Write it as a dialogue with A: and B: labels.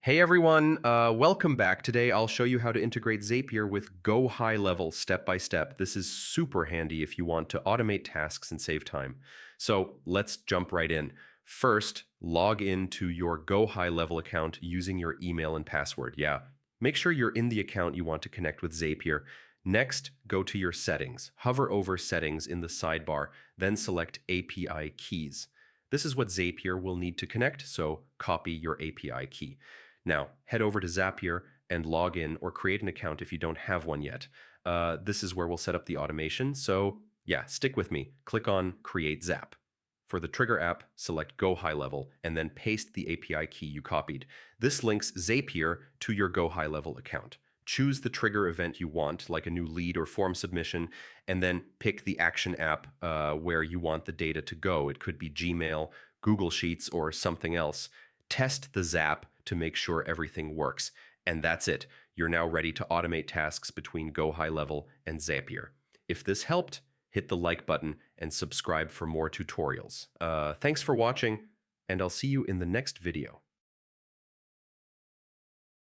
A: Hey everyone, welcome back. Today I'll show you how to integrate Zapier with Gohighlevel step by step. This is super handy if you want to automate tasks and save time. So let's jump right in. First, log into your Gohighlevel account using your email and password. Yeah, make sure you're in the account you want to connect with Zapier. Next, go to your settings. Hover over settings in the sidebar, then select API keys. This is what Zapier will need to connect, so copy your API key. Now, head over to Zapier and log in or create an account if you don't have one yet. This is where we'll set up the automation. So yeah, stick with me. Click on Create Zap. For the trigger app, select Gohighlevel and then paste the API key you copied. This links Zapier to your Gohighlevel account. Choose the trigger event you want, like a new lead or form submission, and then pick the action app where you want the data to go. It could be Gmail, Google Sheets, or something else. Test the Zap to make sure everything works. And that's it. You're now ready to automate tasks between Gohighlevel and Zapier. If this helped, hit the like button and subscribe for more tutorials. Thanks for watching, and I'll see you in the next video.